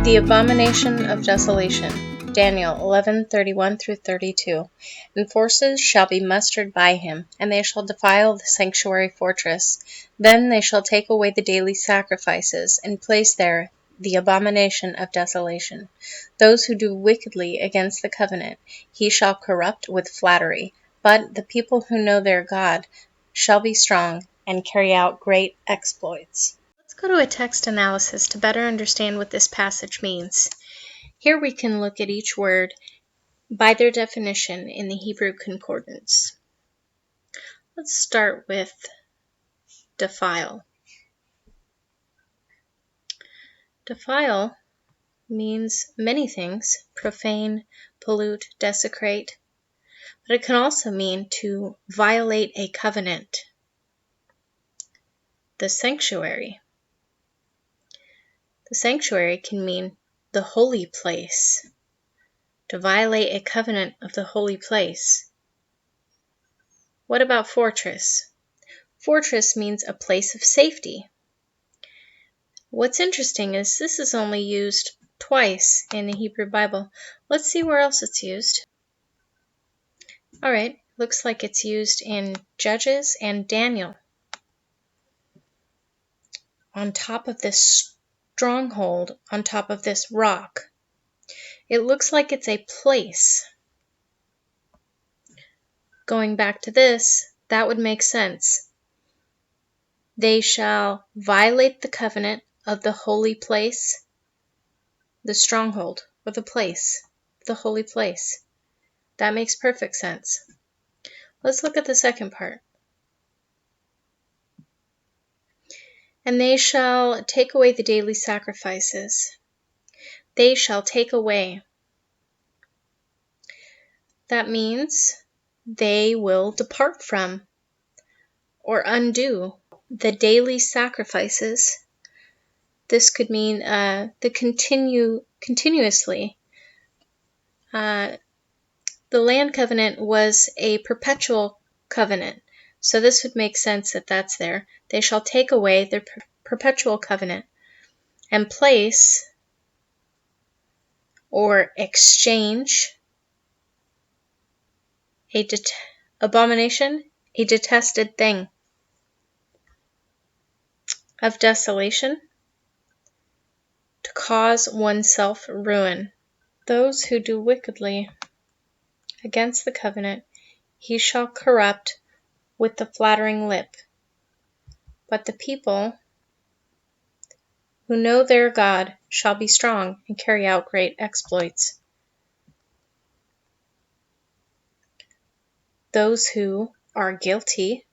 The Abomination of Desolation, Daniel 11:31-32. And forces shall be mustered by him, and they shall defile the sanctuary fortress. Then they shall take away the daily sacrifices, and place there the abomination of desolation. Those who do wickedly against the covenant he shall corrupt with flattery. But the people who know their God shall be strong and carry out great exploits. Let's go to a text analysis to better understand what this passage means. Here we can look at each word by their definition in the Hebrew Concordance. Let's start with defile. Defile means many things: profane, pollute, desecrate, but it can also mean to violate a covenant. The sanctuary. The sanctuary can mean the holy place. To violate a covenant of the holy place. What about fortress? Fortress means a place of safety. What's interesting is this is only used twice in the Hebrew Bible. Let's see where else it's used. Alright, looks like it's used in Judges and Daniel. On top of this stronghold, on top of this rock. It looks like it's a place. Going back to this, that would make sense. They shall violate the covenant of the holy place, the stronghold, or the place, the holy place. That makes perfect sense. Let's look at the second part. And they shall take away the daily sacrifices. They shall take away. That means they will depart from or undo the daily sacrifices. This could mean continuously. The land covenant was a perpetual covenant, so this would make sense that that's there. They shall take away their perpetual covenant and place or exchange abomination, a detested thing, of desolation, to cause oneself ruin. Those who do wickedly against the covenant he shall corrupt with the flattering lip. But the people who know their God shall be strong and carry out great exploits. Those who are guilty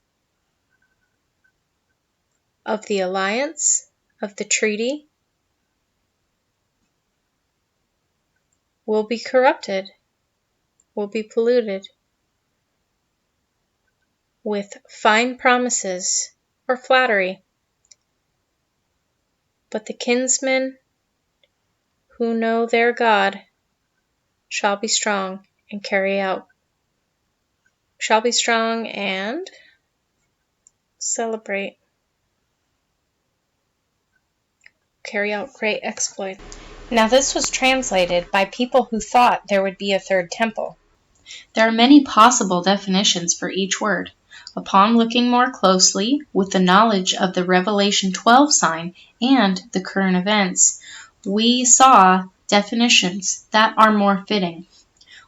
of the alliance, of the treaty, will be corrupted, will be polluted with fine promises or flattery. But the kinsmen who know their God shall be strong and celebrate, carry out great exploits. Now this was translated by people who thought there would be a third temple. There are many possible definitions for each word. Upon looking more closely with the knowledge of the Revelation 12 sign and the current events, we saw definitions that are more fitting.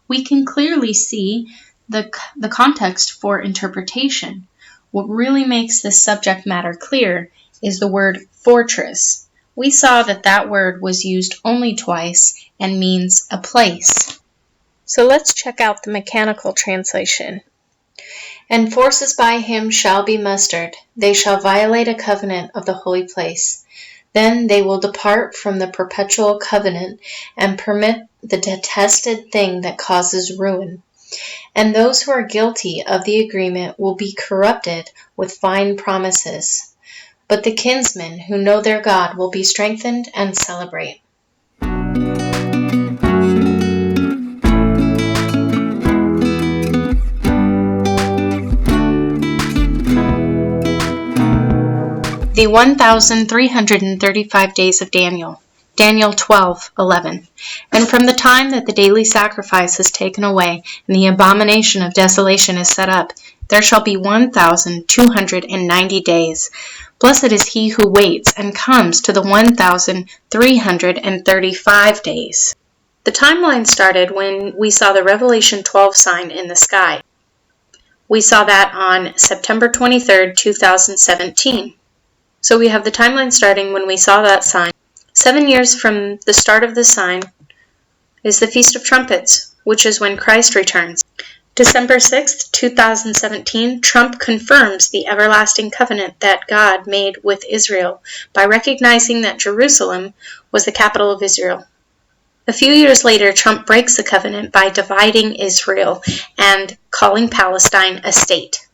We can clearly see the context for interpretation. What really makes this subject matter clear is the word fortress. We saw that word was used only twice and means a place. So let's check out the mechanical translation. And forces by him shall be mustered. They shall violate a covenant of the holy place. Then they will depart from the perpetual covenant and permit the detested thing that causes ruin. And those who are guilty of the agreement will be corrupted with fine promises. But the kinsmen who know their God will be strengthened and celebrate. The 1,335 days of Daniel. Daniel 12:11. And from the time that the daily sacrifice is taken away, and the abomination of desolation is set up, there shall be 1,290 days. Blessed is he who waits and comes to the 1,335 days. The timeline started when we saw the Revelation 12 sign in the sky. We saw that on September 23rd, 2017. So we have the timeline starting when we saw that sign. 7 years from the start of the sign is the Feast of Trumpets, which is when Christ returns. December 6th, 2017, Trump confirms the everlasting covenant that God made with Israel by recognizing that Jerusalem was the capital of Israel. A few years later, Trump breaks the covenant by dividing Israel and calling Palestine a state.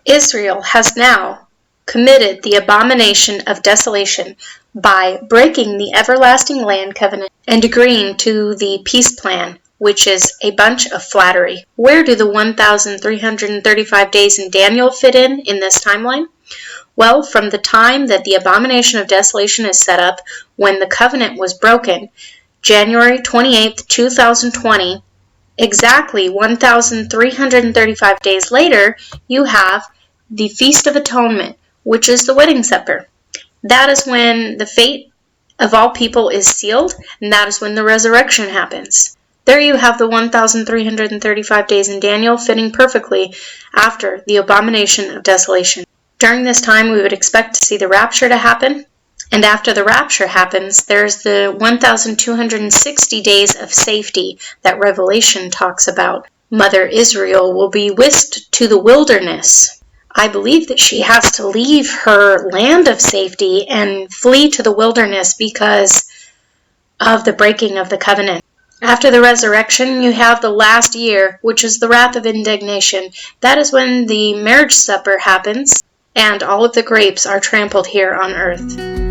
Israel has now committed the abomination of desolation by breaking the everlasting land covenant and agreeing to the peace plan, which is a bunch of flattery. Where do the 1,335 days in Daniel fit in this timeline? Well, from the time that the abomination of desolation is set up, when the covenant was broken, January 28th, 2020, exactly 1,335 days later, you have the Feast of Atonement, which is the wedding supper. That is when the fate of all people is sealed, and that is when the resurrection happens. There you have the 1,335 days in Daniel fitting perfectly after the abomination of desolation. During this time, we would expect to see the rapture to happen, and after the rapture happens, there's the 1,260 days of safety that Revelation talks about. Mother Israel will be whisked to the wilderness. I believe that she has to leave her land of safety and flee to the wilderness because of the breaking of the covenant. After the resurrection, you have the last year, which is the wrath of indignation. That is when the marriage supper happens and all of the grapes are trampled here on earth.